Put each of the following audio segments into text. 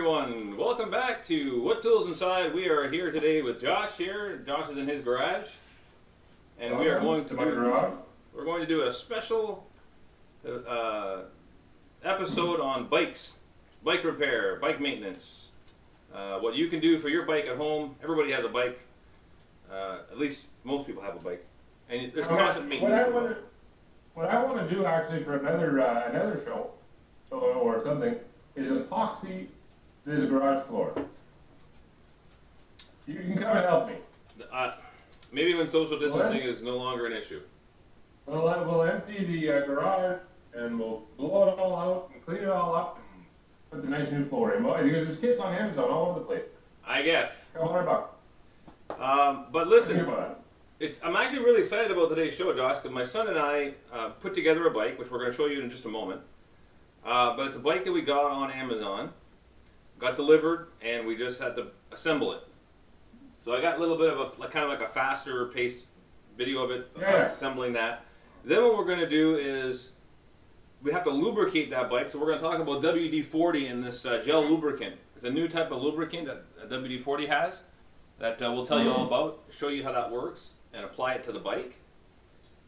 everyone. Welcome back to What Tools Inside. We are here today with Josh here. Josh is in his garage. And we are going to do a special episode on bikes, bike repair, bike maintenance. What you can do for your bike at home. Everybody has a bike. At least most people have a bike. And there's constant maintenance. What I want to do actually for another show or something is epoxy this garage floor. You can come and help me. Maybe when social distancing is no longer an issue. We'll empty the garage and we'll blow it all out and clean it all up and put the nice new floor in. Because there's kits on Amazon all over the place. I guess. $100. But listen, I'm actually really excited about today's show, Josh, because my son and I put together a bike, which we're going to show you in just a moment. But it's a bike that we got on Amazon, got delivered, and we just had to assemble it. So I got a little bit of a kind of like a faster paced video of it, assembling that. Then what we're going to do is we have to lubricate that bike. So we're going to talk about WD-40 and this gel lubricant. It's a new type of lubricant that WD-40 has that we'll tell you all about, show you how that works, and apply it to the bike.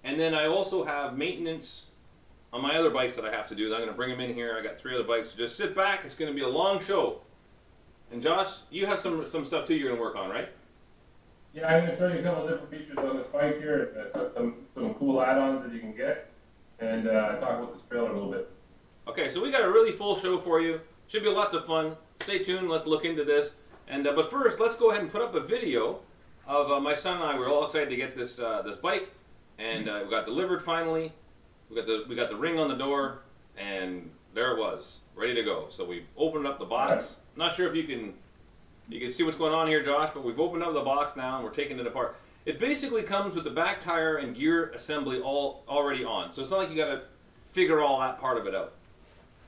And then I also have maintenance on my other bikes that I have to do. I'm going to bring them in here. I got 3 other bikes. So just sit back. It's going to be a long show. And Josh, you have some stuff too you're going to work on, right? Yeah, I'm going to show you a couple of different features on this bike here. Some cool add-ons that you can get. And talk about this trailer a little bit. Okay, so we got a really full show for you. Should be lots of fun. Stay tuned. Let's look into this. And but first, let's go ahead and put up a video of my son and I. We're all excited to get this this bike, and we got delivered finally. We got the ring on the door, and there it was, ready to go. So we opened up the box. I'm not sure if you can see what's going on here, Josh, but we've opened up the box now, and we're taking it apart. It basically comes with the back tire and gear assembly all already on. So it's not like you got to figure all that part of it out,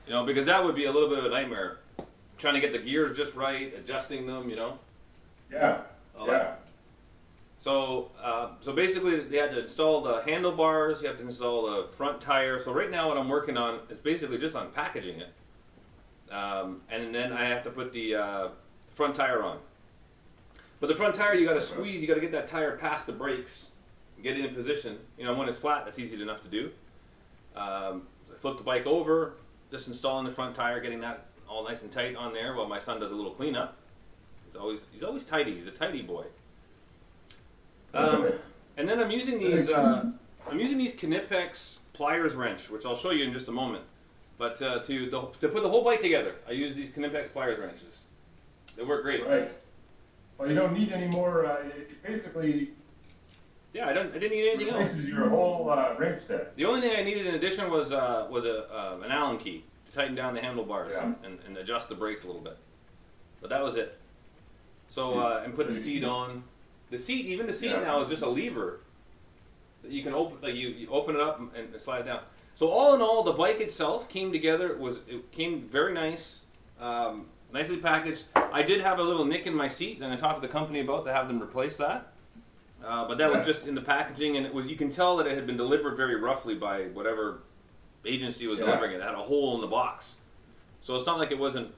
you know, because that would be a little bit of a nightmare, trying to get the gears just right, adjusting them, you know. Yeah. So basically, they had to install the handlebars. You have to install the front tire. So right now, what I'm working on is basically just on packaging it, and then I have to put the front tire on. But the front tire, you got to squeeze. You got to get that tire past the brakes, get it in position. You know, when it's flat, that's easy enough to do. So I flip the bike over, just installing the front tire, getting that all nice and tight on there while my son does a little cleanup. He's always tidy. He's a tidy boy. And then I'm using these Knipex pliers wrench, which I'll show you in just a moment. But to put the whole bike together, I use these Knipex pliers wrenches. They work great. Right. Well, you don't need any more. Basically. Yeah, I didn't need anything else. This is your whole wrench set. The only thing I needed in addition was an Allen key to tighten down the handlebars and adjust the brakes a little bit. But that was it. So and put the seat on. The seat now is just a lever that you can open. Like you open it up and slide it down. So all in all, the bike itself came together. It came very nice, nicely packaged. I did have a little nick in my seat, and I talked to the company about to have them replace that. But that was just in the packaging, and you can tell that it had been delivered very roughly by whatever agency was delivering it. It had a hole in the box, so it's not like it wasn't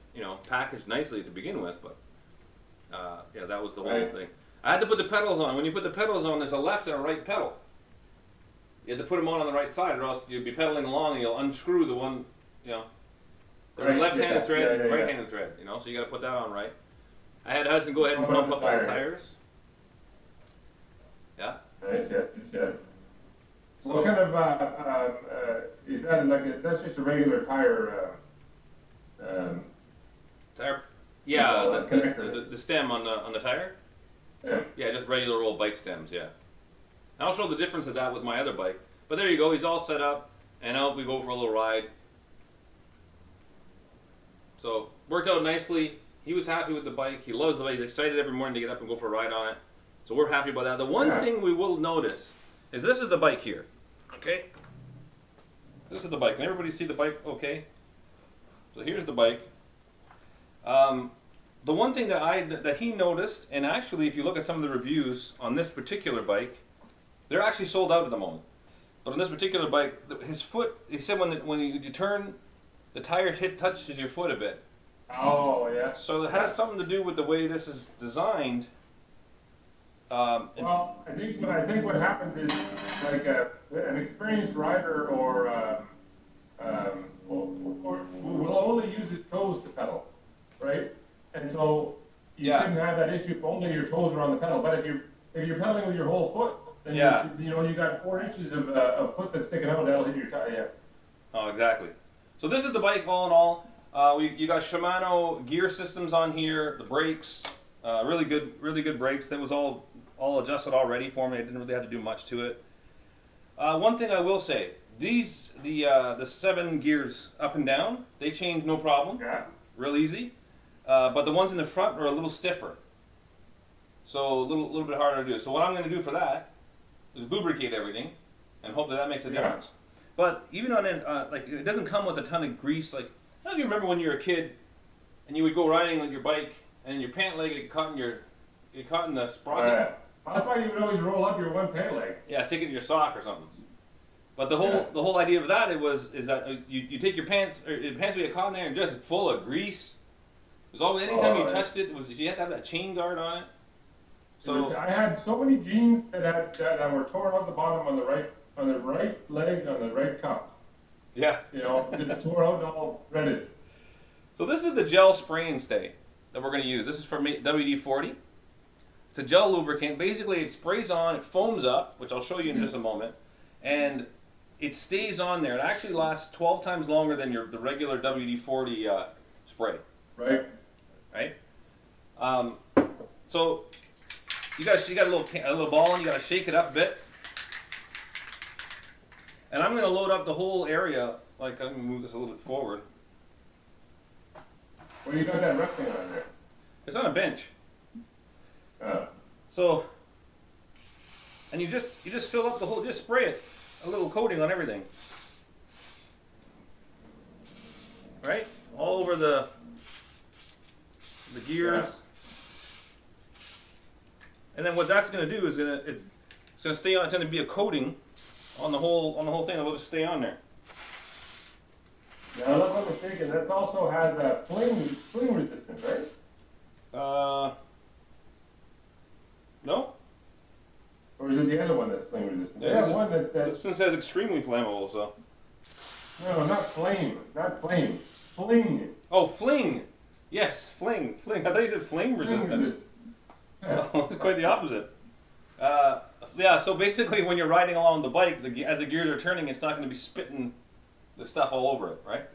packaged nicely to begin with. But that was the whole thing. I had to put the pedals on. When you put the pedals on, there's a left and a right pedal. You have to put them on the right side, or else you'll be pedaling along and you'll unscrew the one, They're left-handed thread, right-handed thread, so you got to put that on right. I had Hudson go ahead and pump up all the tires. Yeah? Nice, yes. So what kind of, is that that's just a regular tire? Tire? Yeah, the stem on the tire? Yeah, just regular old bike stems, yeah. And I'll show the difference of that with my other bike. But there you go, he's all set up, and out we go for a little ride. So, worked out nicely. He was happy with the bike. He loves the bike. He's excited every morning to get up and go for a ride on it. So we're happy about that. The one thing we will notice is this is the bike here. Okay? This is the bike. Can everybody see the bike okay? So here's the bike. The one thing that he noticed, and actually if you look at some of the reviews on this particular bike, they're actually sold out at the moment. But on this particular bike, his foot, he said when you turn, the tire touches your foot a bit, Oh, yeah. So it has something to do with the way this is designed. Well, I think what happens is like an experienced rider will only use his toes to pedal, right? And so you Yeah. shouldn't have that issue if only your toes are on the pedal. But if you're pedaling with your whole foot, then Yeah. you got 4 inches of foot that's sticking out. That'll hit your tire. Yeah. Oh, exactly. So this is the bike all in all. You got Shimano gear systems on here, the brakes, really good brakes. That was all adjusted already for me. I didn't really have to do much to it. One thing I will say, the 7 gears up and down, they change no problem, Yeah. real easy. But the ones in the front are a little stiffer, so a little bit harder to do. So what I'm going to do for that is lubricate everything, and hope that makes a difference. But even on like it doesn't come with a ton of grease. Like I don't know if you remember when you were a kid, and you would go riding with your bike, and your pant leg get caught in the sprocket. That's why you would always roll up your one pant leg. Yeah, stick it in your sock or something. But the whole idea of that is that you take your pants or your pants would get caught in there and just full of grease. It was always anytime you touched it, you had to have that chain guard on it. So I had so many jeans that were torn out the bottom on the right leg, on the right cuff. yeah. It tore out and all threaded. So this is the gel spray and stay that we're going to use. This is from WD-40. It's a gel lubricant. Basically, it sprays on, it foams up, which I'll show you in just a moment, and it stays on there. It actually lasts 12 times longer than the regular WD-40 spray. Right. Right? So you got a little ball, and you got to shake it up a bit. And I'm going to load up the whole area. Like I'm going to move this a little bit forward. Well, you got that resting on there. It's on a bench. So, and you just fill up the whole, just spray it, a little coating on everything, right? All over the gears. And then what that's going to do is it's going to stay on. It's going to be a coating on the whole thing. It'll just stay on there. Now, unless I'm mistaken, that also has a fling resistance, right? No. Or is it the other one that's flame resistant? Yeah, There's one that this one says extremely flammable. So. no, not flame, fling. Oh, fling. Yes, fling. I thought you said flame resistant. Yeah. Oh, it's quite the opposite. Yeah, so basically when you're riding along the bike, as the gears are turning, it's not going to be spitting the stuff all over it, right?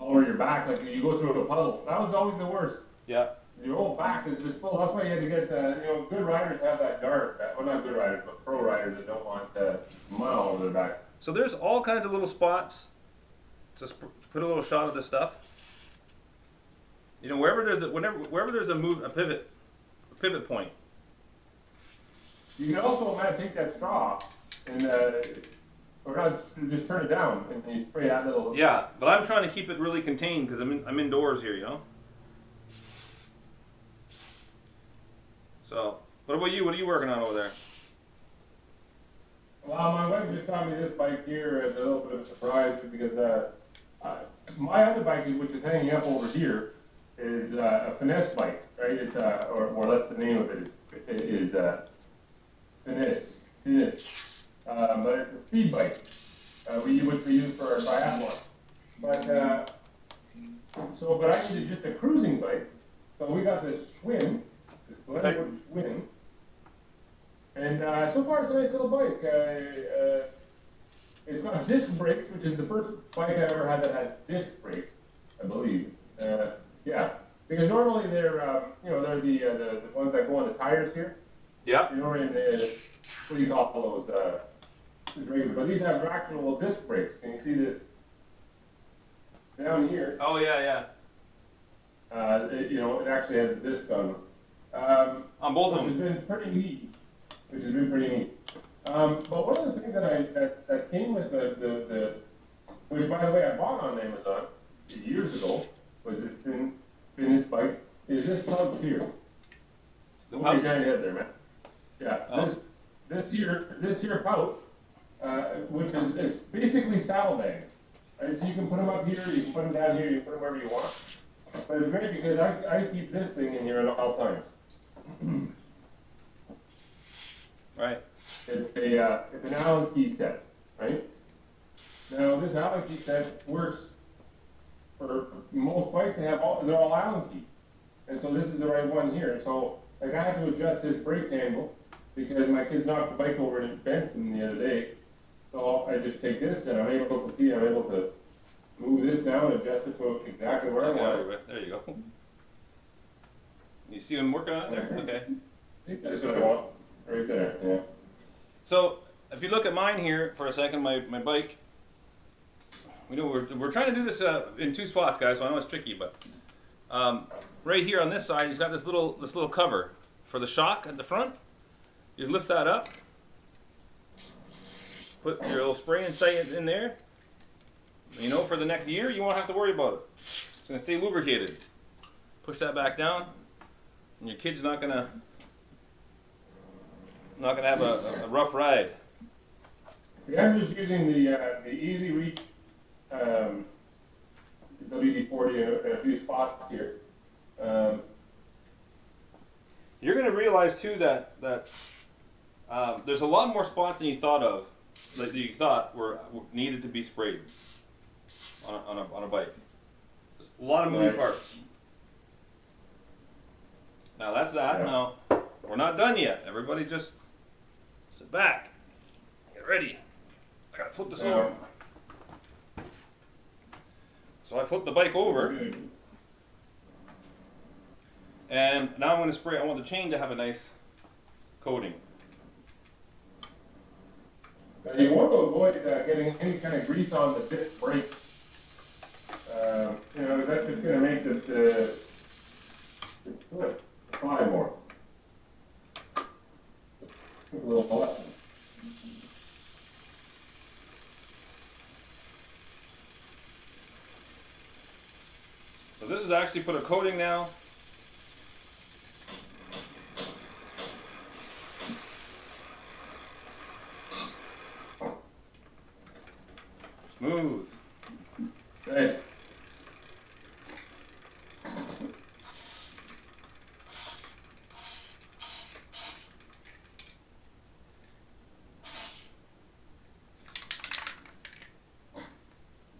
All over your back, like you go through a puddle. That was always the worst. Yeah. Your whole back is just full. That's why you had to get, good riders have that guard. Well, not good riders, but pro riders that don't want mud all over their back. So there's all kinds of little spots. Just put a little shot of this stuff. Wherever there's a pivot point. You can also take that straw and or not, just turn it down and you spray that little. Yeah, but I'm trying to keep it really contained because I'm indoors here, So, what about you? What are you working on over there? Well, my wife just got me this bike here as a little bit of a surprise because my other bike, which is hanging up over here, is a finesse bike, right? It's or that's the name of it. It is finesse. But it's a speed bike, which we use for our triathlon. But but I needed just a cruising bike, so we got this Schwinn. Win. And so far it's a nice little bike. It's got disc brakes, which is the first bike I ever had that has disc brakes, I believe. Yeah, because normally they're they're the ones that go on the tires here. Yeah. In the, what do you call those? But these have actual disc brakes. Can you see this down here? Oh yeah. It actually has a disc on them. On both of them. Which has been pretty neat. But one of the things that came with the which by the way I bought on Amazon years ago, was this Finnish bike, is this pouch here. The pouch? pouch? Your head there, man. Yeah. Oh. This here pouch, which is it's basically saddlebags. Right? So you can put them up here, you can put them down here, you can put them wherever you want. But it's great because I keep this thing in here at all times. Right. It's an Allen key set, right? Now this Allen key set works for most bikes. They're all Allen keys, and so this is the right one here. So like I have to adjust this brake handle because my kids knocked the bike over and it bent them the other day. So I just take this and I'm able to move this down and adjust it to exactly where I want it. There you go. You see him working on it there? Okay. I think that's what I want. Right there, yeah. So if you look at mine here for a second, my bike, we know we're trying to do this in two spots, guys. So I know it's tricky, but right here on this side, he's got this little cover for the shock at the front. You lift that up, put your little spray and stay in there. You know, for the next year, you won't have to worry about it. It's gonna stay lubricated. Push that back down, and your kid's not gonna have a rough ride. Yeah, I'm just using the Easy Reach WD-40 in a few spots here. You're gonna realize too that there's a lot more spots than you thought of, that you thought were needed to be sprayed on a bike. There's a lot of moving parts. Now that's that. Yeah. Now we're not done yet. Everybody just sit back, get ready. I gotta flip this over. So I flip the bike over, and now I'm going to spray. I want the chain to have a nice coating. Now you want to avoid getting any kind of grease on the disc brake. You know, that's just going to make the fly more. A little bullet. So this is actually put a coating now. Smooth. Nice.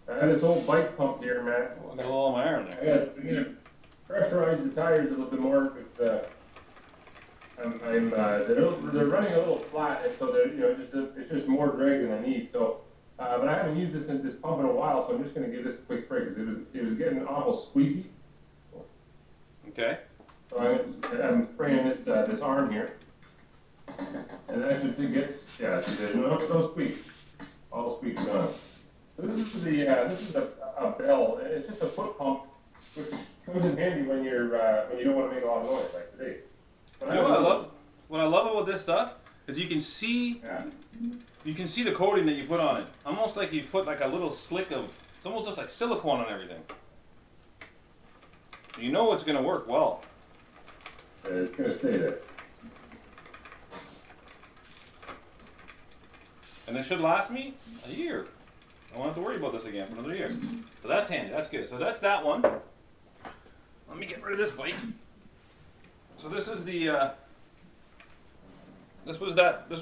I had this old bike pump here, man. Oh, I got a little on my arm there. I gotta pressurize the tires a little bit more because they're running a little flat, and so it's just more drag than I need. So, but I haven't used this pump in a while, so I'm just gonna give this a quick spray because it was getting awful squeaky. Okay. So I'm spraying this arm here, and that should get there's no squeak. All squeak gone. So this is a bell. It's just a foot pump, which comes in handy when you don't want to make a lot of noise like today. But You know what I love? What I love about this stuff is you can see the coating that you put on it. Almost like you put like a little slick of. It's almost looks like silicone on everything. So you know it's going to work well. It's gonna stay there. And it should last me a year. I won't have to worry about this again for another year. So that's handy. That's good. So that's that one. Let me get rid of this bike. So this is the. This was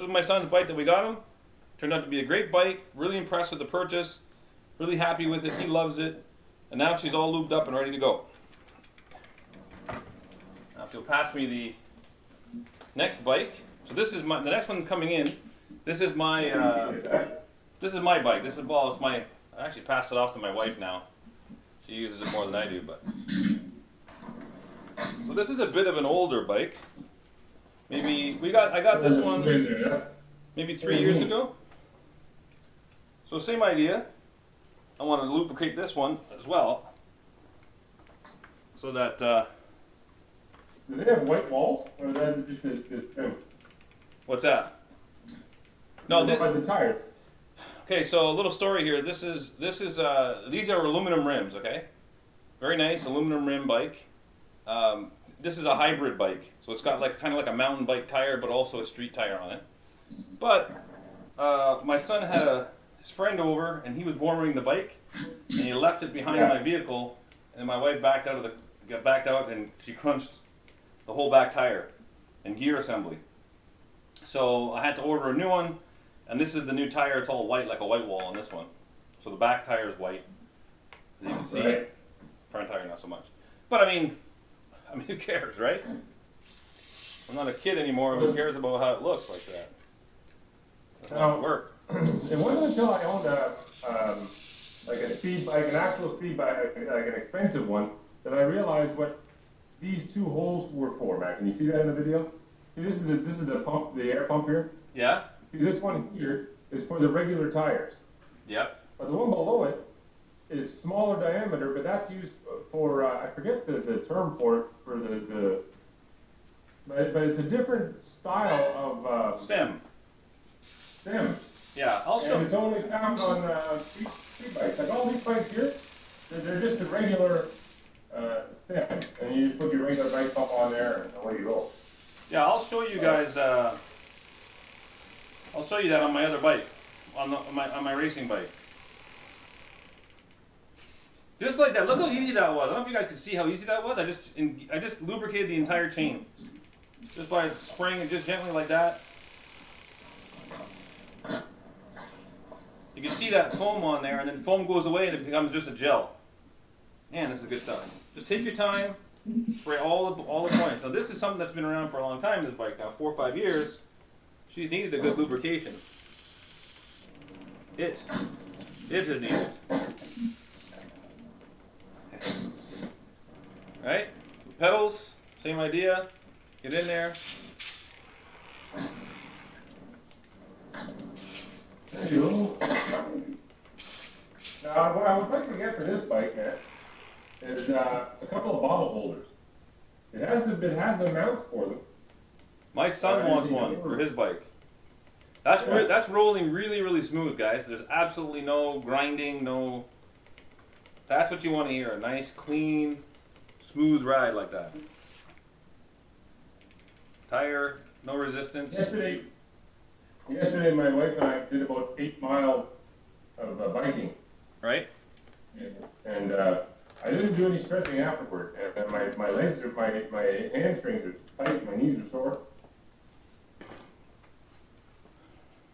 my son's bike that we got him. Turned out to be a great bike. Really impressed with the purchase. Really happy with it. He loves it. And now she's all lubed up and ready to go. Now if you'll pass me the next bike. So this is the next one coming in. This is my. This is my bike. It's my. I actually passed it off to my wife now. She uses it more than I do, but. So this is a bit of an older bike. Maybe I got this one maybe 3 years ago. So same idea. I want to lubricate this one as well, so that. Do they have white walls, or is that just this trim? What's that? No, this. The tires. Okay, so a little story here. These are aluminum rims. Okay, very nice aluminum rim bike. This is a hybrid bike, so it's got kind of like a mountain bike tire, but also a street tire on it. But my son had his friend over, and he was warming the bike, and he left it behind my vehicle, and my wife backed out of got backed out and she crunched the whole back tire and gear assembly. So I had to order a new one, and this is the new tire. It's all white, like a white wall on this one. So the back tire is white, as you can see. Right. Front tire not so much. But I mean, who cares, right? I'm not a kid anymore. Who cares about how it looks like that? That's not gonna work. It wasn't until I owned like a speed bike, an actual speed bike, like an expensive one, that I realized what these two holes were for, Matt. Can you see that in the video? See, this is the pump, the air pump here. Yeah? See, this one here is for the regular tires. Yep. But the one below it is smaller diameter, but that's used for, I forget the term for it, for but it's a different style of Stem. stem. Yeah, I'll show And it's only found on speed bikes. Like all these bikes here, they're just a regular stem. And you just put your regular bike pump on there and away you go. Yeah, I'll show you guys. I'll show you that on my other bike, on my racing bike. Just like that. Look how easy that was. I don't know if you guys can see how easy that was. I just lubricated the entire chain, just by spraying it just gently like that. You can see that foam on there, and then foam goes away and it becomes just a gel. Man, this is good stuff. Just take your time, spray all the points. Now this is something that's been around for a long time, this bike now, 4 or 5 years. She's needed a good lubrication. It has needed. Right? Pedals, same idea. Get in there. There you go. Now, what I would like to get for this bike, Matt, is a couple of bottle holders. It has the mounts for them. My son wants one for his bike. That's rolling really, really smooth, guys. There's absolutely no grinding, no. That's what you want to hear. A nice, clean, smooth ride like that. Tire, no resistance. Yesterday, my wife and I did about 8 miles of biking. Right? And I didn't do any stretching afterward. And my legs are, my hamstrings are tight, my knees are sore.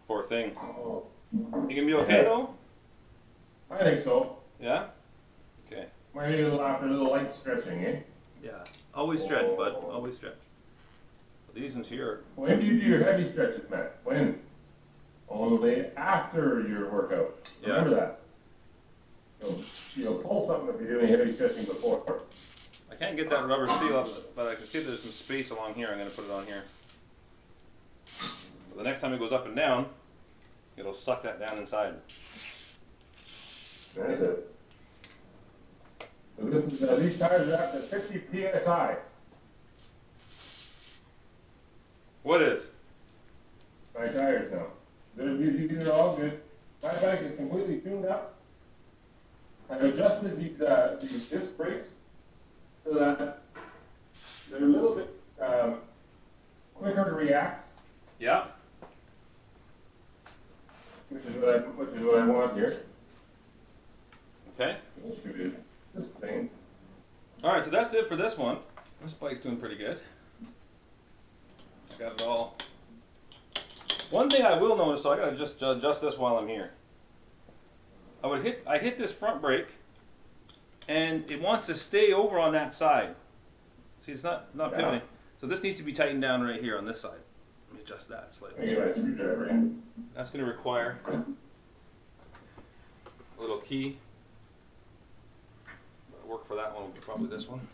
Poor thing. You gonna be okay though? I think so. Yeah? Okay. Might need after a little light stretching, eh? Yeah. Always stretch, bud. Always stretch. But these ones here. When do you do your heavy stretches, Matt? When? Only after your workout. Yeah. Remember that. You'll pull something if you're doing heavy stretching before. I can't get that rubber seal up, but I can see there's some space along here. I'm gonna put it on here. So the next time it goes up and down, it'll suck that down inside. That's it. So this is, these tires are up to 50 psi. What is? My tires now. These are all good. My bike is completely tuned up. I've adjusted these disc brakes so that they're a little bit quicker to react, Yeah. which is what I want here. Okay. Let's do this thing. All right. So that's it for this one. This bike's doing pretty good. I got it all. One thing I will notice, so I gotta just adjust this while I'm here. I hit this front brake, and it wants to stay over on that side. See, it's not pivoting. So this needs to be tightened down right here on this side. Let me adjust that slightly. Get my screwdriver in. That's going to require a little key. The work for that one will be probably this one.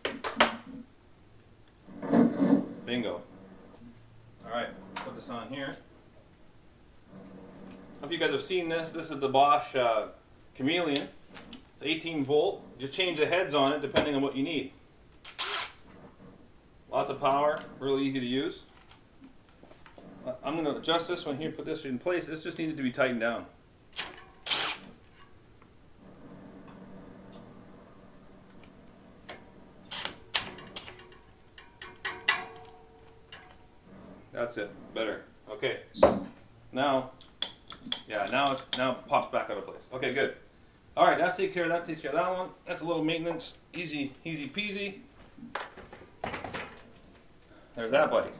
Bingo. All right, put this on here. I don't know if you guys have seen this. This is the Bosch Chameleon. It's 18 volt. Just change the heads on it depending on what you need. Lots of power, really easy to use. I'm going to adjust this one here, put this in place. This just needed to be tightened down. That's it. Better. Okay. Now it pops back out of place. Okay, good. All right, that's take care of that. Takes care of that one. That's a little maintenance. Easy peasy. There's that bike.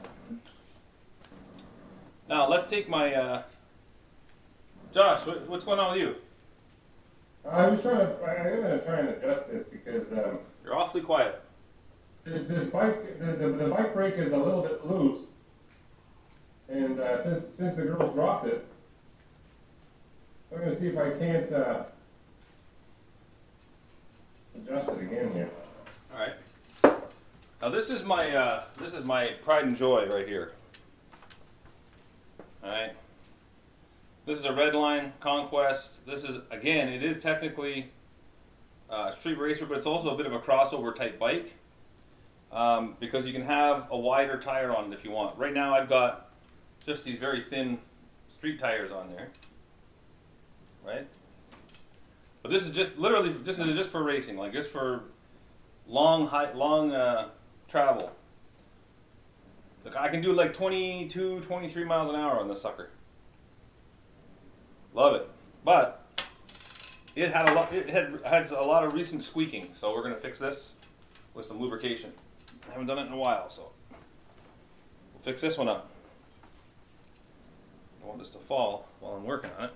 Now let's take my Josh. What's going on with you? I was trying to. I'm gonna try and adjust this because You're awfully quiet. this bike, the bike brake is a little bit loose, and since the girls dropped it, I'm gonna see if I can't adjust it again here. All right. Now this is my pride and joy right here. All right. This is a Redline Conquest. This is, again, it is technically a street racer, but it's also a bit of a crossover type bike because you can have a wider tire on it if you want. Right now I've got just these very thin street tires on there, right? But this is just literally, this is just for racing, like just for long travel. Look, I can do like 22, 23 miles an hour on this sucker. Love it, but it had a lot. Has a lot of recent squeaking, so we're gonna fix this with some lubrication. I haven't done it in a while, so we'll fix this one up. I want this to fall while I'm working on it.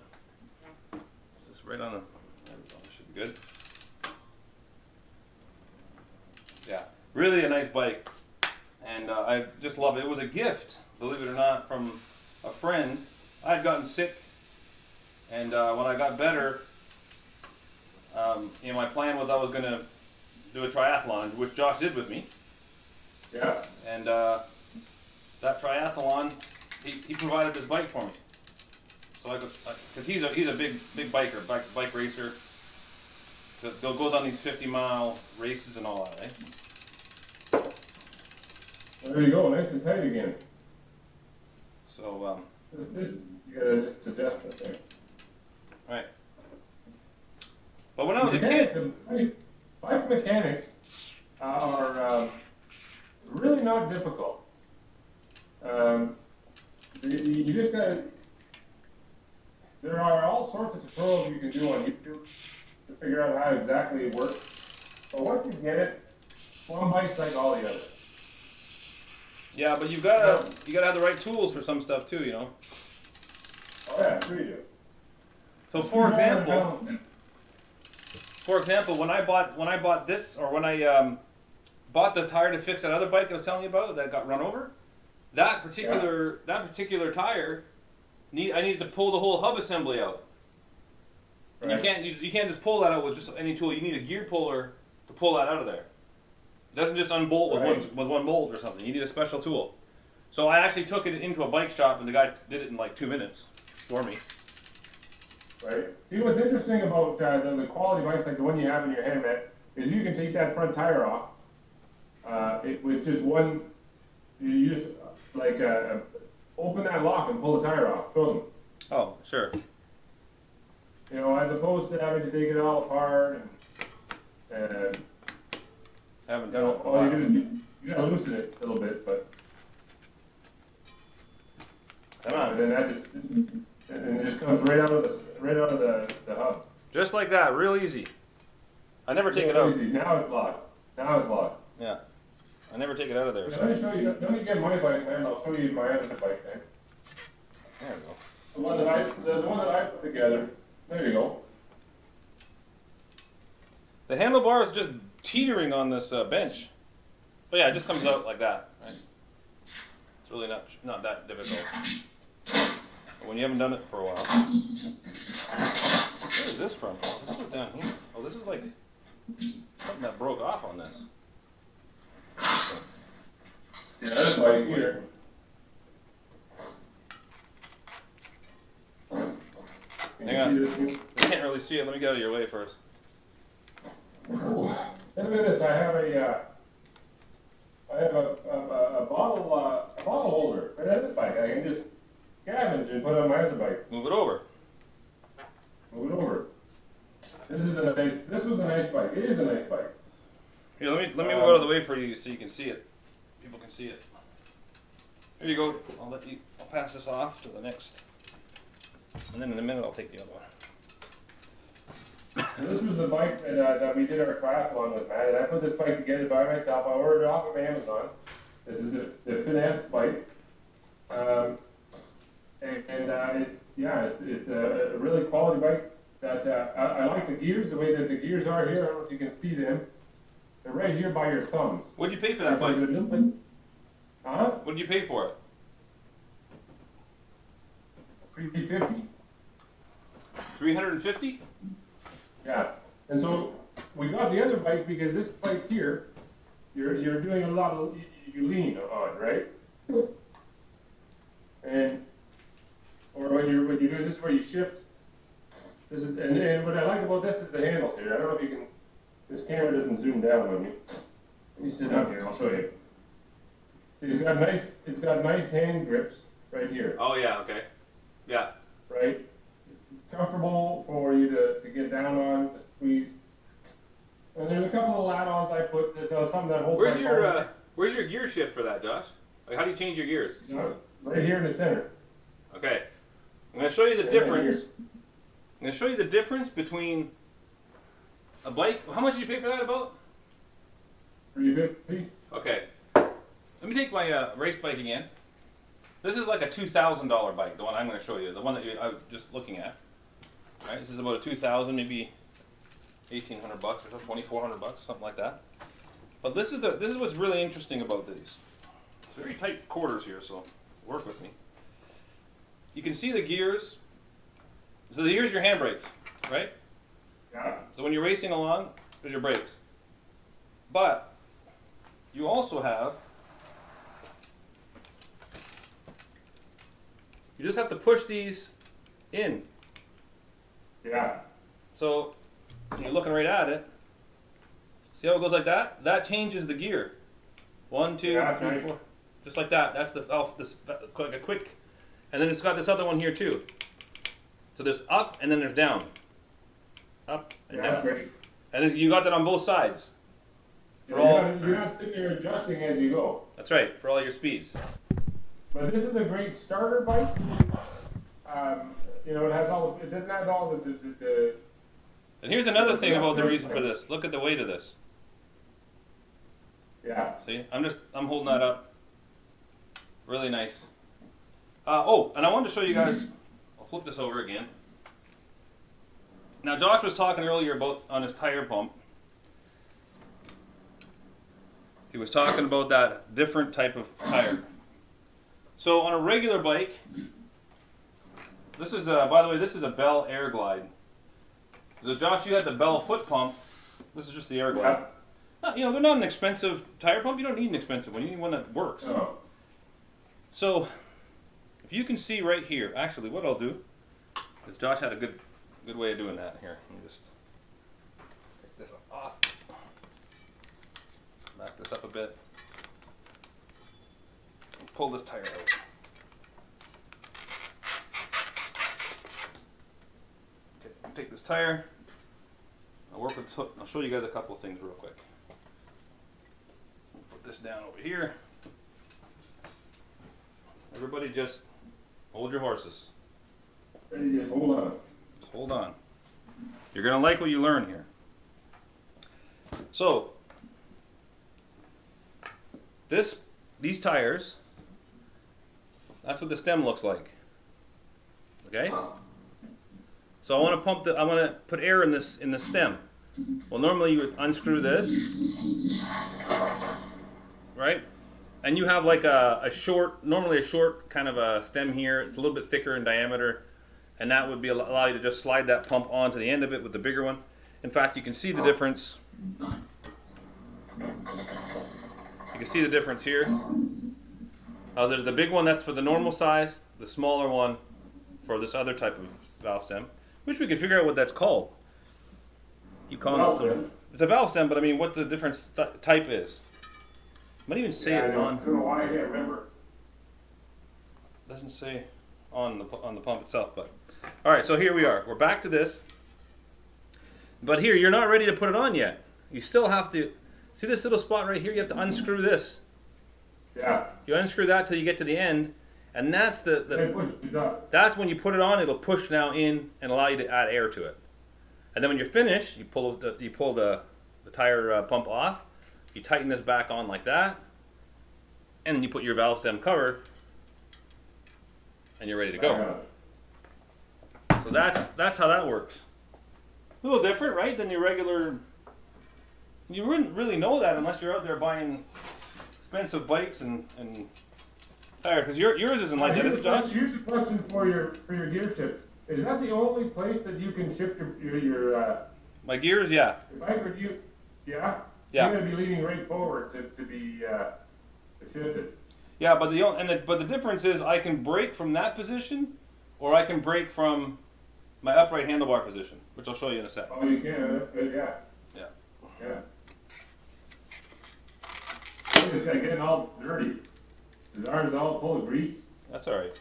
Just right on the. There we go. This should be good. Yeah, really a nice bike, and I just love it. It was a gift, believe it or not, from a friend. I had gotten sick. And when I got better, my plan was I was going to do a triathlon, which Josh did with me. Yeah. And that triathlon, he provided this bike for me. So I could, because he's a big biker, bike racer. That goes on these 50-mile races and all that, right? There you go, nice and tight again. So This you gotta just adjust this thing. right. But when I was a kid, bike mechanics are really not difficult. You just gotta. There are all sorts of tutorials you can do on YouTube to figure out how exactly it works. But once you get it, one bike's like all the others. yeah, but you gotta have the right tools for some stuff too, you know. Oh yeah, sure you do. So for example, when I bought this, or when I bought the tire to fix that other bike I was telling you about that got run over, that particular tire, I needed to pull the whole hub assembly out. And Right. you can't just pull that out with just any tool. You need a gear puller to pull that out of there. It doesn't just unbolt with one bolt or something. You need a special tool. So I actually took it into a bike shop, and the guy did it in like 2 minutes for me. Right. See, what's interesting about the quality bikes like the one you have in your hand, Matt, is you can take that front tire off. With just one, you just like open that lock and pull the tire off. Show them. Oh, sure. You know, as opposed to having to take it all apart and Haven't you done know, it. all you gotta loosen it a little bit, but Come on. and then it just comes right out of the hub. Just like that, real easy. I never take it out. Easy. Now it's locked. Yeah. I never take it out of there. Let So. me show you. Let me get my bike, man. I'll show you my other bike, man. There we go. The one that I put together. There you go. The handlebar is just teetering on this bench. But yeah, it just comes out like that. Right? It's really not that difficult. But when you haven't done it for a while. Where is this from? Oh, this was down here. Oh, this is like something that broke off on this. See, that's bike here. Hang on. I can't really see it. Let me get out of your way first. Look at this. I have a bottle holder right on this bike. I can just scavenge and put it on my other bike. Move it over. Move it over. This was a nice bike. It is a nice bike. Here, let me move out of the way for you so you can see it. People can see it. Here you go. I'll pass this off to the next. And then in a minute I'll take the other one. And this was the bike that we did our triathlon with, man. And I put this bike together by myself. I ordered it off of Amazon. This is the finesse bike. It's a really quality bike that I like the gears, the way that the gears are here. I don't know if you can see them. They're right here by your thumbs. What'd you pay for that bike? Huh? What did you pay for it? $350. 350? Yeah. And so we got the other bike because this bike here, you're doing a lot of, you lean on, right? And or when you're doing this is where you shift. This is and what I like about this is the handles here. I don't know if you can. This camera doesn't zoom down on me. Let me sit down here. I'll show you. It's got nice hand grips right here. Oh yeah. Okay. Yeah. Right. Comfortable for you to get down on, to squeeze. And there's a couple of add-ons I put. There's something that holds. Where's your gear shift for that, Josh? Like, how do you change your gears? Right here in the center. Okay. I'm going to show you the difference. I'm going to show you the difference between a bike. How much did you pay for that about? $350. Okay. Let me take my race bike again. This is like a $2,000 bike, the one I'm going to show you. The one that I was just looking at. Right? This is about a 2,000, maybe $1,800 or so, $2,400, something like that. But this is what's really interesting about these. It's very tight quarters here, so work with me. You can see the gears. So here's your handbrakes, right? Yeah. So when you're racing along, there's your brakes. But you also have, you just have to push these in. Yeah. So when you're looking right at it, see how it goes like that? That changes the gear. 1, 2, Yeah, 3, nice. 4. Just like that. That's like a quick. And then it's got this other one here too. So there's up and then there's down. Up and Yeah, that's down. great. And then you got that on both sides. For You're not sitting there adjusting as you go. That's right, for all your speeds. But this is a great starter bike. It has all. It doesn't have all the And here's another thing about the reason for this. Look at the weight of this. Yeah. See, I'm holding that up. Really nice. And I wanted to show you guys. I'll flip this over again. Now, Josh was talking earlier about on his tire pump. He was talking about that different type of tire. So on a regular bike, this is by the way, this is a Bell Air Glide. So Josh, you had the Bell foot pump. This is just the Air Glide. Yeah. They're not an expensive tire pump. You don't need an expensive one. You need one that works. Oh. So, if you can see right here, actually, what I'll do is Josh had a good way of doing that. Here, let me just take this off, back this up a bit, and pull this tire out. Okay, take this tire. I'll show you guys a couple of things real quick. Put this down over here. Everybody just hold your horses. Just hold on. Just hold on. You're going to like what you learn here. So, these tires, that's what the stem looks like. Okay? So I want to put air in the stem. Well, normally you would unscrew this, right? And you have like normally a short kind of a stem here. It's a little bit thicker in diameter, and that would allow you to just slide that pump onto the end of it with the bigger one. In fact, you can see the difference. You can see the difference here. There's the big one that's for the normal size, the smaller one for this other type of valve stem. Wish we could figure out what that's called. Keep calling it so. It's a valve stem, but I mean, what the different type is. Might even say it on. I don't know why I can't remember. Doesn't say on the pump itself, but all right. So here we are. We're back to this. But here, you're not ready to put it on yet. You still have to see this little spot right here. You have to unscrew this. Yeah. You unscrew that till you get to the end, and that's It pushes up. that's when you put it on. It'll push now in and allow you to add air to it. And then when you're finished, you pull the tire pump off. You tighten this back on like that, and then you put your valve stem cover, and you're ready to go. So that's how that works. A little different, right, than your regular. You wouldn't really know that unless you're out there buying expensive bikes and tires. Because yours isn't like that, is it, Josh? Here's a question for your gear shift. Is that the only place that you can shift your my gears? Yeah. If I could, yeah. Yeah. You're gonna be leaning right forward to be shifted. Yeah, but the difference is I can brake from that position, or I can brake from my upright handlebar position, which I'll show you in a second. Oh, you can. That's good. Yeah. Yeah. Yeah. This guy getting all dirty. His arms all full of grease. That's all right.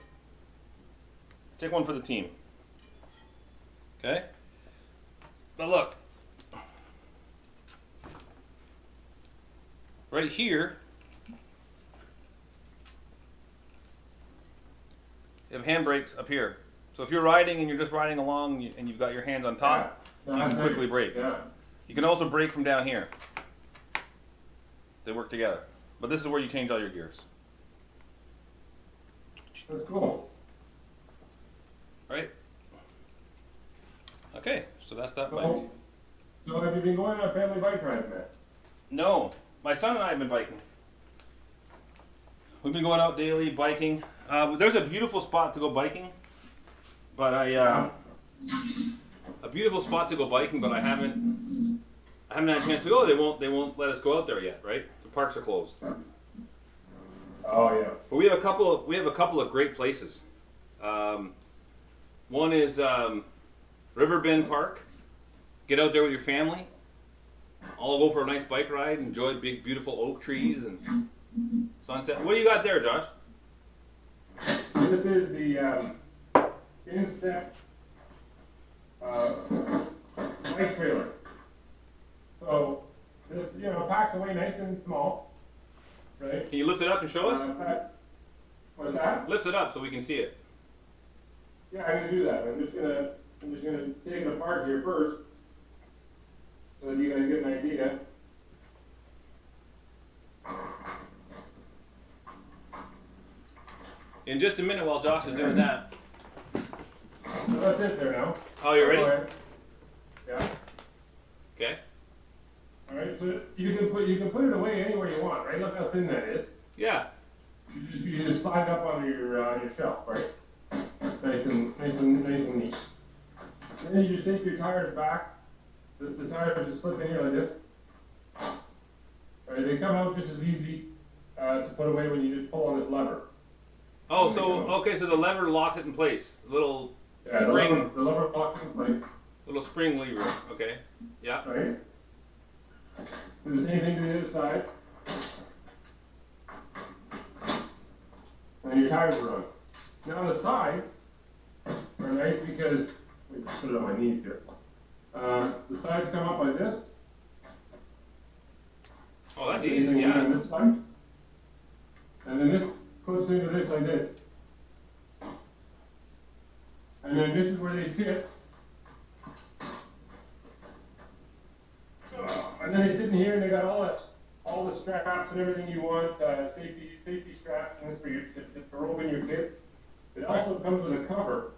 Take one for the team. Okay. But look, right here, you have handbrakes up here. So if you're riding and you're just riding along and you've got your hands on top, you can quickly brake. Yeah. You can also brake from down here. They work together. But this is where you change all your gears. That's cool. Right? Okay, so that's that bike. So have you been going on a family bike ride, man? No, my son and I have been biking. We've been going out daily biking. There's a beautiful spot to go biking, but a beautiful spot to go biking, but I haven't had a chance to go. They won't let us go out there yet, right? The parks are closed. Oh yeah. But we have a couple of great places. One is Riverbend Park. Get out there with your family. All go for a nice bike ride. Enjoy big, beautiful oak trees and sunset. What do you got there, Josh? This is the instep bike trailer. So this, packs away nice and small, right? Can you lift it up and show us? What's that? Lift it up so we can see it. Yeah, I'm gonna do that. I'm just gonna take it apart here first, so that you guys get an idea. In just a minute, while Josh is doing that. So that's it there now. Oh, you ready? Yeah. Okay. All right. So you can put it away anywhere you want, right? Look how thin that is. Yeah. You just slide it up on your shelf, right? Nice and neat. And then you just take your tires back. The tires just slip in here like this. All right. They come out just as easy to put away when you just pull on this lever. Oh, so the lever locks it in place. Little spring. The lever locks in place. Little spring lever. Okay. Yeah. Right. Do the same thing to the other side. And your tires are on. Now the sides are nice because, let me put it on my knees here. The sides come up like this. Oh, that's easy. Yeah. On this side. And then this clips into this like this. And then this is where they sit. And then they sit in here and they got all the straps and everything you want, safety straps and this for you to roll in your kids. It also comes with a cover,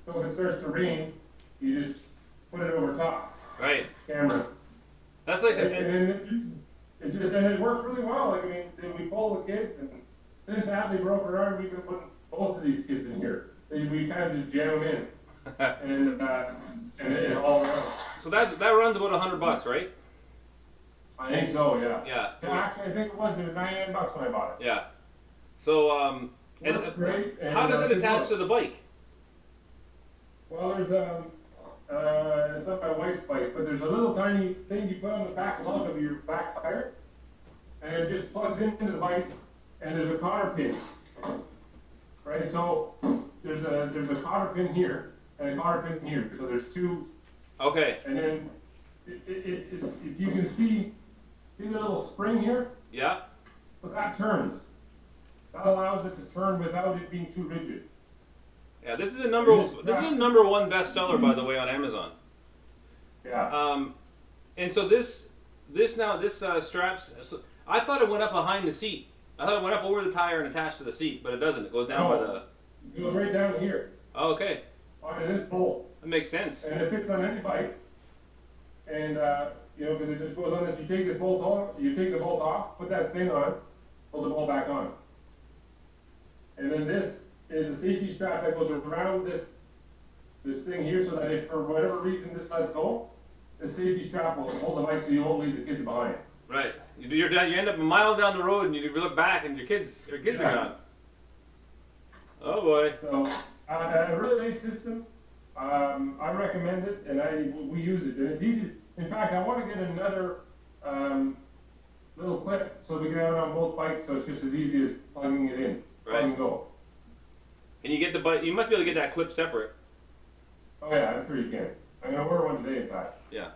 so if it starts to rain, you just put it over top. Right. Camera. That's like and it works really well. Like, I mean, we pull the kids, and since Hadley broke her arm, we've been putting both of these kids in here. We kind of just jam them in, and it all around. So that runs about $100, right? I think so, yeah. Yeah. Actually, I think it was $99 when I bought it. Yeah. So That's great. And, how does it attach to the bike? Well, there's it's not my wife's bike, but there's a little tiny thing you put on the back lug of your back tire, and it just plugs into the bike, and there's a cotter pin. Right, so there's a cotter pin here and a cotter pin here. So there's two. Okay. And then if you can see the little spring here. Yeah. But that turns. That allows it to turn without it being too rigid. Yeah, this is a number one bestseller, by the way, on Amazon. Yeah. And so this straps. So I thought it went up behind the seat. I thought it went up over the tire and attached to the seat, but it doesn't. It goes down by No, the. it goes right down here Oh, okay, onto this bolt, that makes sense. and it fits on any bike. And you know, because it just goes on this. You take this bolt off, you take the bolt off, put that thing on, pull the bolt back on. And then this is a safety strap that goes around this thing here, so that if for whatever reason this lets go, the safety strap will hold the bike so you won't leave the kids behind. Right. You end up a mile down the road and you look back and your kids are gone. Oh boy. So a really nice system. I recommend it, and we use it, and it's easy. In fact, I want to get another little clip so we can have it on both bikes, so it's just as easy as plugging it in, plug and go. And you get the bike. You must be able to get that clip separate. Oh yeah, I'm sure you can. I'm gonna order one today, in fact. Yeah.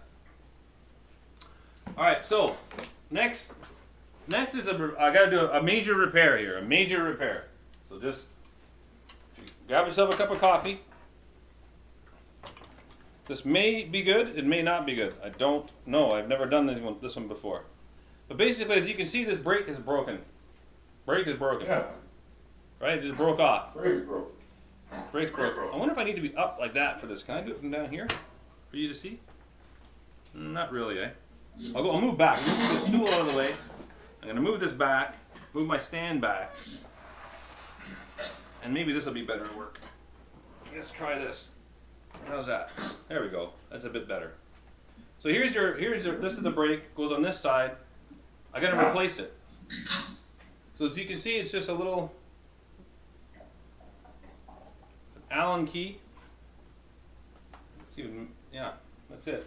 All right. So next is I got to do a major repair here. A major repair. So just grab yourself a cup of coffee. This may be good. It may not be good. I don't know. I've never done this one before. But basically, as you can see, this brake is broken. Brake is broken. Yeah. Right? It just broke off. Brake's broke. Brake's broke. I wonder if I need to be up like that for this. Can I do it from down here for you to see? Not really, eh? I'll move back. I'm gonna move the stool out of the way. I'm gonna move this back. Move my stand back. And maybe this will be better to work. Let's try this. How's that? There we go. That's a bit better. So here's your this is the brake, goes on this side. I gotta replace it. So as you can see, it's just a little it's an Allen key. Let's see, yeah, that's it.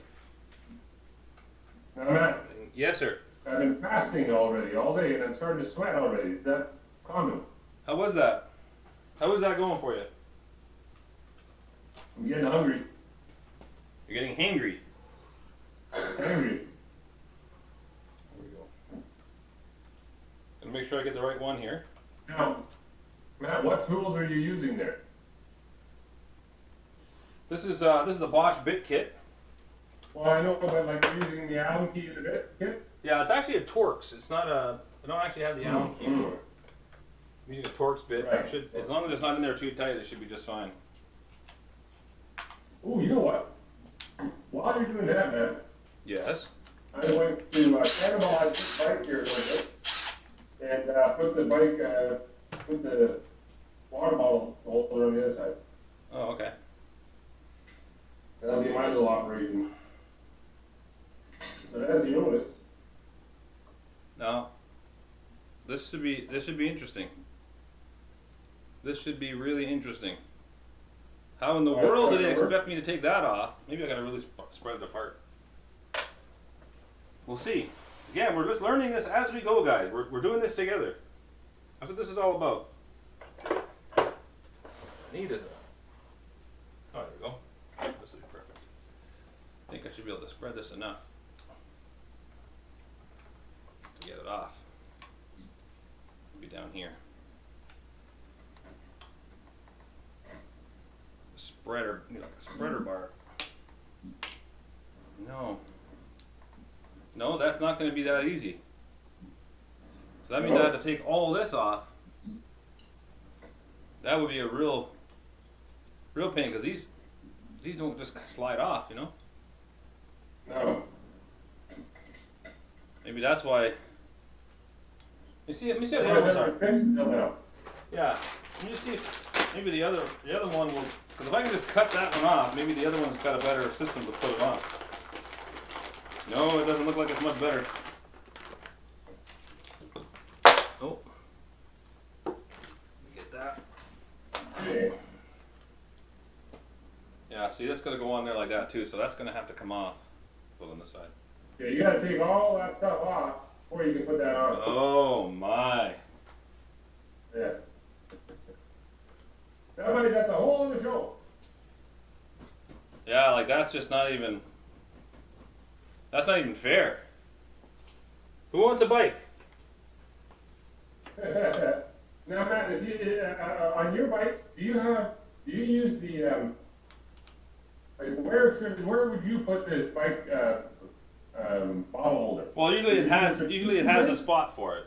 Now, Matt, Yes, sir. I've been fasting already all day, and I'm starting to sweat already. Is that common? How was that? How was that going for you? I'm getting hungry. You're getting hangry. Hungry. There we go. Gonna make sure I get the right one here. Now, Matt, what tools are you using there? This is a Bosch bit kit. Well, I know, but like you're using the Allen key to the bit kit? Yeah, it's actually a Torx. It's not a. I don't actually have the Allen key for it. I'm using a Torx bit. Right. Should, as long as it's not in there too tight, it should be just fine. Oh, you know what? While you're doing that, man, Yes. I went to cannibalize this bike here a little bit, and put the water bottle holder on the other side. Oh, okay. That'll be my little operation. But as you notice, Now, this should be interesting. This should be really interesting. How in the world did they expect me to take that off? Maybe I gotta really spread it apart. We'll see. Again, we're just learning this as we go, guys. We're doing this together. That's what this is all about. Neat as a. Oh, there we go. This will be perfect. I think I should be able to spread this enough to get it off. It'll be down here. Spreader, like a spreader bar. No, that's not going to be that easy. So that means I have to take all this off. That would be a real pain because these don't just slide off, you know. no. Maybe that's why. Let me see how the I other ones have are. to fix it now. Yeah. Let me just see if maybe the other one will. Because if I can just cut that one off, maybe the other one's got a better system to put it on. No, it doesn't look like it's much better. Oh. Let me get that. Okay. Yeah, see, that's going to go on there like that too, so that's going to have to come off. Put on this side. Yeah, you gotta take all that stuff off before you can put that on. Oh my. Yeah. Everybody, that's a whole other show. Yeah, like that's just not even. That's not even fair. Who wants a bike? Now, Matt, if you, on your bikes, do you use the Like where would you put this bike bottle holder? Well, usually it has a spot for it.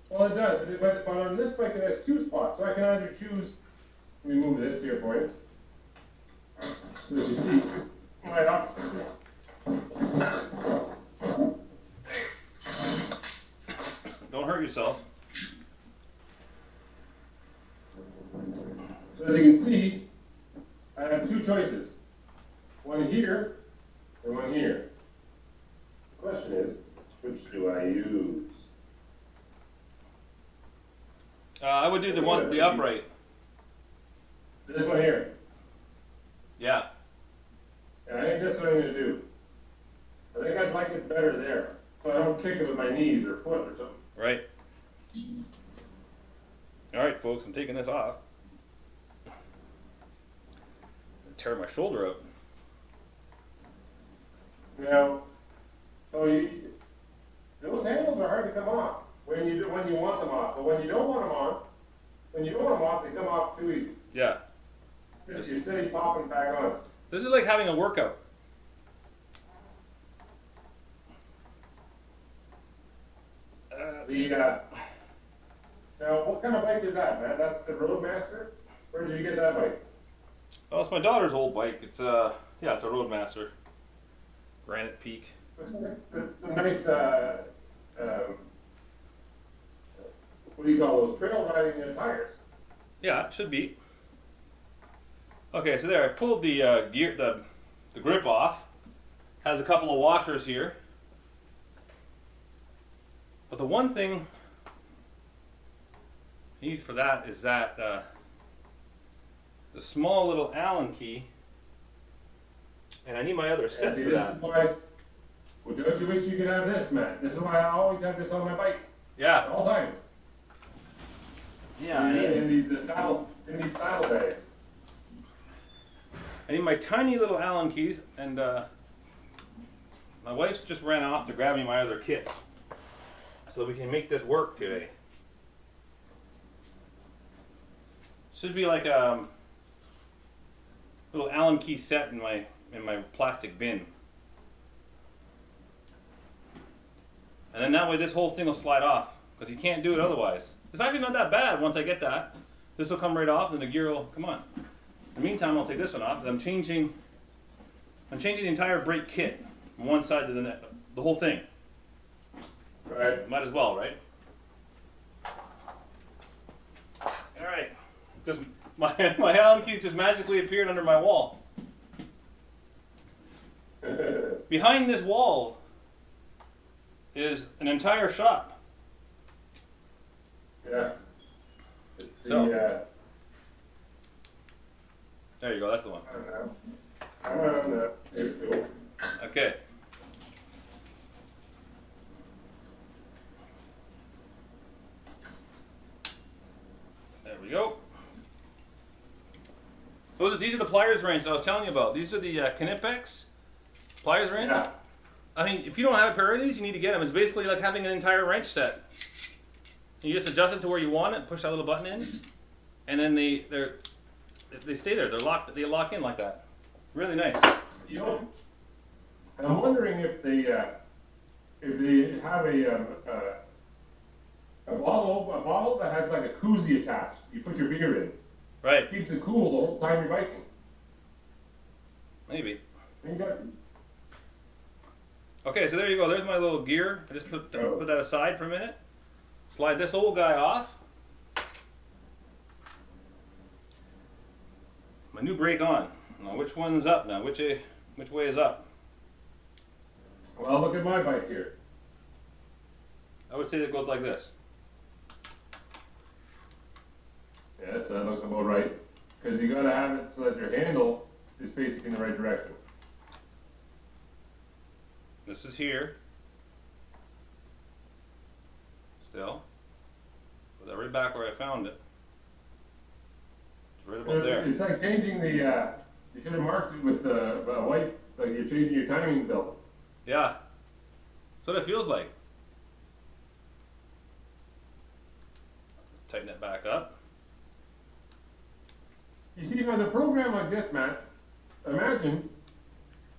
Well, it does, but on this bike it has two spots, so I can either choose. Let me move this here for you. So as you see, right up. Don't hurt yourself. So as you can see, I have two choices. One here and one here. The question is, which do I use? I would do the upright. This one here. Yeah. And I think that's what I'm going to do. I think I'd like it better there, so I don't kick it with my knees or foot or something. Right. All right, folks, I'm taking this off. Tear my shoulder out. Now, so those handles are hard to come off when you want them off, but when you don't want them off, they come off too easy. Yeah. You're steady popping back on. This is like having a workout. Now, what kind of bike is that, man? That's the Roadmaster? Where did you get that bike? Oh, it's my daughter's old bike. It's it's a Roadmaster. Granite Peak. It's a nice, what do you call those, trail riding tires? Yeah, it should be. Okay, so there, I pulled the the grip off. Has a couple of washers here. But the one thing I need for that is that the small little Allen key, and I need my other set for that. Well, don't you wish you could have this, man? This is why I always have this on my bike. Yeah. At all times. Yeah. In these saddle bags. I need my tiny little Allen keys, and my wife just ran off to grab me my other kit, so we can make this work today. Should be like a little Allen key set in my plastic bin, and then that way this whole thing will slide off, because you can't do it otherwise. It's actually not that bad once I get that. This will come right off, and the gear will come on. In the meantime, I'll take this one off, because I'm changing the entire brake kit from one side to the whole thing. Right. Might as well, right? All right. Just my Allen key just magically appeared under my wall. Behind this wall is an entire shop. Yeah. So there you go. That's the one. I don't know. There we go. Okay. There we go. These are the pliers wrenches I was telling you about. These are the Knipex pliers wrench. Yeah. I mean, if you don't have a pair of these, you need to get them. It's basically like having an entire wrench set. You just adjust it to where you want it, push that little button in, and then they stay there. They lock in like that. Really nice. You know, I'm wondering if they have a bottle that has like a koozie attached. You put your beer in. Right. It keeps it cool the whole time you're biking. Maybe. I think that's. Okay, so there you go. There's my little gear. I just put that aside for a minute. Slide this old guy off. My new brake on. Now, which one's up now? Which way is up? Well, look at my bike here. I would say that goes like this. Yes, that looks about right. Because you gotta have it so that your handle is facing in the right direction. This is here. Still. Put that right back where I found it. It's right about there. It's like changing the, you should have marked it with the white, like you're changing your timing belt. Yeah. That's what it feels like. Tighten it back up. You see, with a program like this, man, imagine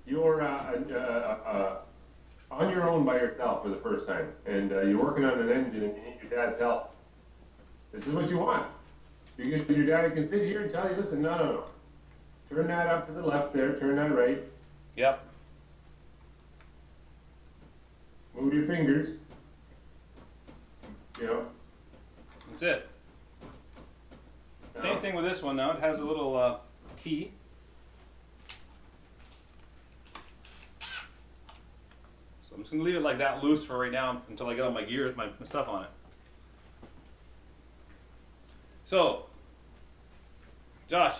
you're on your own by yourself for the first time, and you're working on an engine and you need your dad's help. This is what you want. Because your dad can sit here and tell you, listen, no. Turn that up to the left there, turn that right. Yep. Move your fingers. You know. That's it. Same thing with this one now. It has a little key. So I'm just gonna leave it like that loose for right now until I get all my gear, my stuff on it. So, Josh,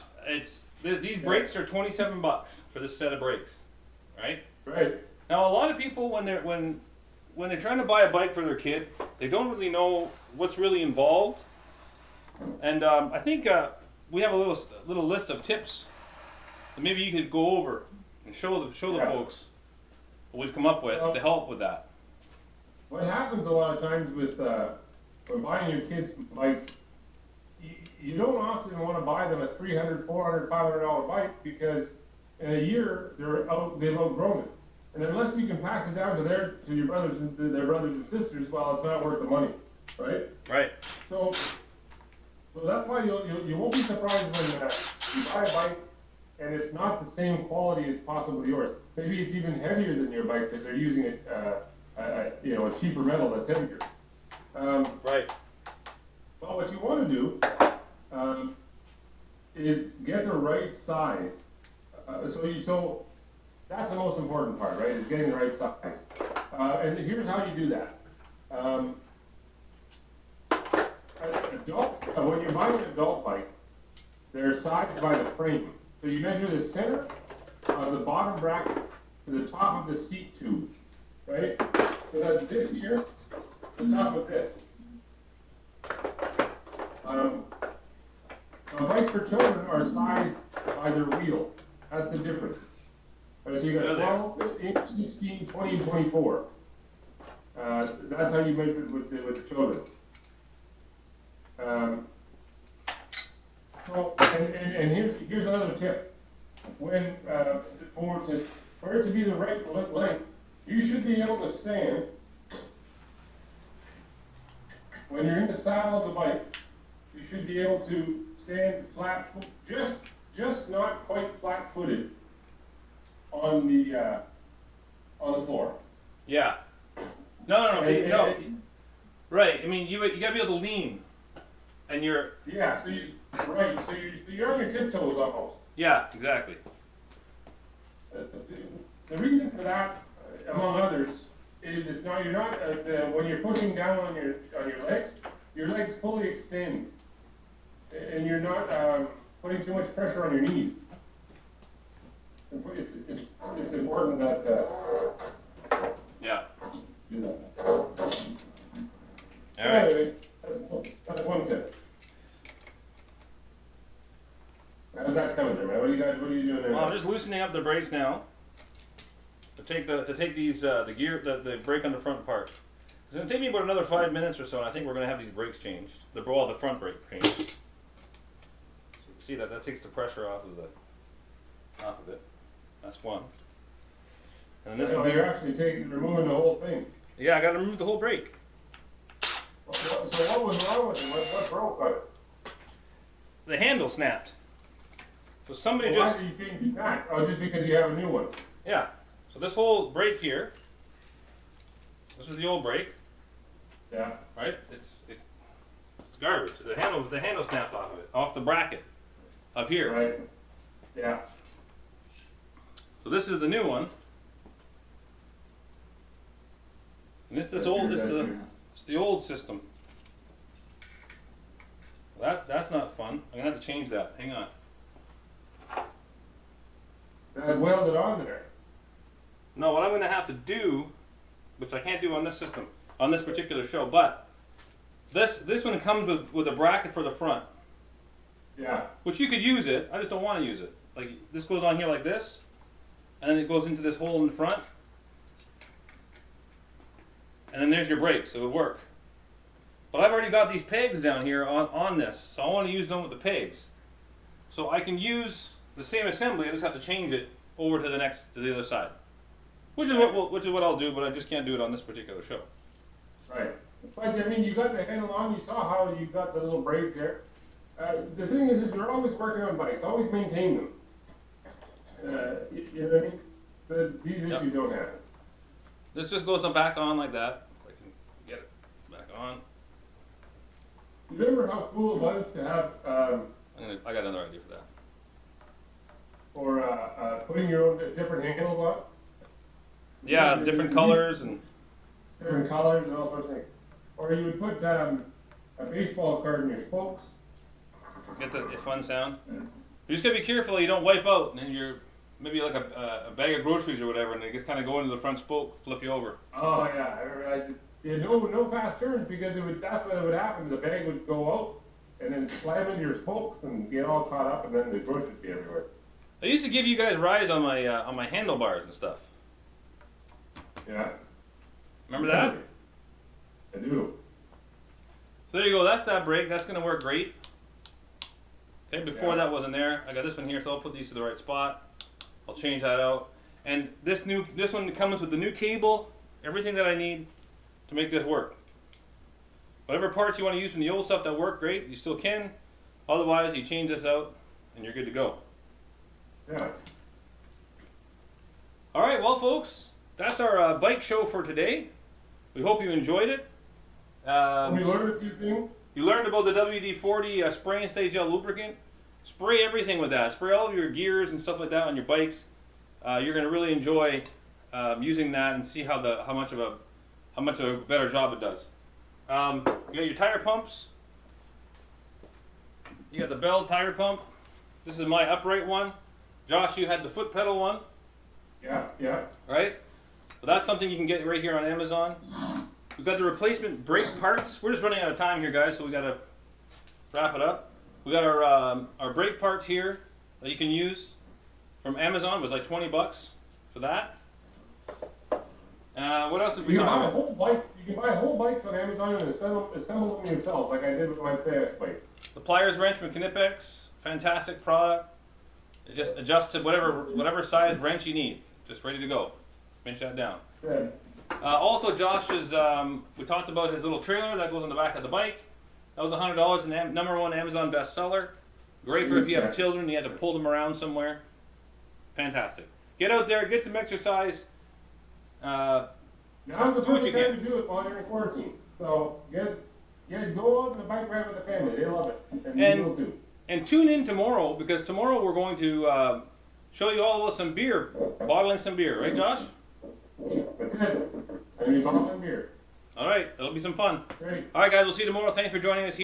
these brakes are $27 for this set of brakes, right? Right. Now, a lot of people when they're trying to buy a bike for their kid, they don't really know what's really involved. And I think we have a little list of tips that maybe you could go over and show the folks what we've come up with to help with that. What happens a lot of times with when buying your kids bikes, you don't often want to buy them a $300, $400, $500 bike because in a year they've outgrown it. And unless you can pass it down to their brothers and sisters, well, it's not worth the money, right? Right. So that's why you won't be surprised when you buy a bike and it's not the same quality as possibly yours. Maybe it's even heavier than your bike because they're using a cheaper metal that's heavier. Right. But what you want to do is get the right size. So that's the most important part, right? Is getting the right size. And here's how you do that. When you're buying an adult bike, they're sized by the frame. So you measure the center of the bottom bracket to the top of the seat tube, right? So that's this here, the top of this. Bikes for children are sized by their wheel. That's the difference. So you got 12, 15, 16, 20, and 24. That's how you measure it with the children. And here's another tip. When for it to be the right length, you should be able to stand when you're in the saddle of the bike. You should be able to stand flat, just not quite flat-footed on the floor. Yeah. No. Right. I mean, you gotta be able to lean, and you're. Yeah. So you're on your tiptoes almost. Yeah. Exactly. The reason for that, among others, is you're not when you're pushing down on your legs fully extend, and you're not putting too much pressure on your knees. It's important that. Yeah. Do that. All right. Anyway, that's one tip. How's that coming there, man? What are you doing there? Well, I'm just loosening up the brakes now. To take these the brake on the front part. It's gonna take me about another 5 minutes or so, and I think we're gonna have these brakes changed. The front brake changed. So you see that takes the pressure off of it. That's one. And then this one. You're actually removing the whole thing. Yeah, I gotta remove the whole brake. So what was wrong with it? What broke on it? The handle snapped. So somebody Why do you think that? Oh, just because you have a new one. Yeah. So this whole brake here. This is the old brake. Yeah. Right? It's garbage. The handle snapped off of it, off the bracket, up here. Right. Yeah. So this is the new one. And it's the old system. That's not fun. I'm gonna have to change that. Hang on. That's welded on there. No, what I'm gonna have to do, which I can't do on this system, on this particular show, but this one comes with a bracket for the front. Yeah. Which you could use it. I just don't want to use it. Like this goes on here like this, and then it goes into this hole in the front, and then there's your brakes. So it would work. But I've already got these pegs down here on this, so I want to use them with the pegs. So I can use the same assembly. I just have to change it over to the other side, which is what I'll do. But I just can't do it on this particular show. Right. But I mean, you got the handle on. You saw how you got the little brake there. The thing is you're always working on bikes. Always maintain them. You know what I mean? These issues don't happen. This just goes back on like that. I can get it back on. Remember how cool it was to have I got another idea for that. for putting your own different handles on? Yeah, different colors and. Different colors and all sorts of things. Or you would put a baseball card in your spokes. Get the fun sound. You just gotta be careful you don't wipe out, and then you're maybe like a bag of groceries or whatever, and it just kind of go into the front spoke, flip you over. Oh yeah, no fast turns because that's what would happen. The bag would go out and then slam into your spokes and get all caught up, and then the groceries would be everywhere. I used to give you guys rides on my handlebars and stuff. Yeah. Remember that? I do. So there you go. That's that brake. That's gonna work great. Okay, before that wasn't there. I got this one here, so I'll put these to the right spot. I'll change that out. And this one comes with the new cable, everything that I need to make this work. Whatever parts you want to use from the old stuff that work great, you still can. Otherwise, you change this out, and you're good to go. Yeah. All right, well, folks, that's our bike show for today. We hope you enjoyed it. We learned a few things. You learned about the WD-40 spray and stay gel lubricant. Spray everything with that. Spray all of your gears and stuff like that on your bikes. You're going to really enjoy using that and see how much of a better job it does. You got your tire pumps. You got the Bell tire pump. This is my upright one. Josh, you had the foot pedal one. Yeah. Right? So that's something you can get right here on Amazon. We've got the replacement brake parts. We're just running out of time here, guys, so we got to wrap it up. We got our brake parts here that you can use from Amazon. It was like $20 for that. What else did we talk about? You can buy whole bikes on Amazon and assemble them yourself, like I did with my fast bike. The pliers wrench from Knipex, fantastic product. It just adjusts to whatever size wrench you need. Just ready to go. Pinch that down. Good. Also, Josh's, we talked about his little trailer that goes on the back of the bike. That was $100, and #1 Amazon bestseller. Great for if you have children, you had to pull them around somewhere. Fantastic. Get out there, get some exercise. Now's the perfect time to do it while you're in quarantine. So go out on the bike ride with the family. They love it, and you will too. And tune in tomorrow, because tomorrow we're going to show you all about some beer, bottling some beer, right, Josh? That's it. I mean, bottling beer. All right, it'll be some fun. Great. All right, guys, we'll see you tomorrow. Thanks for joining us here.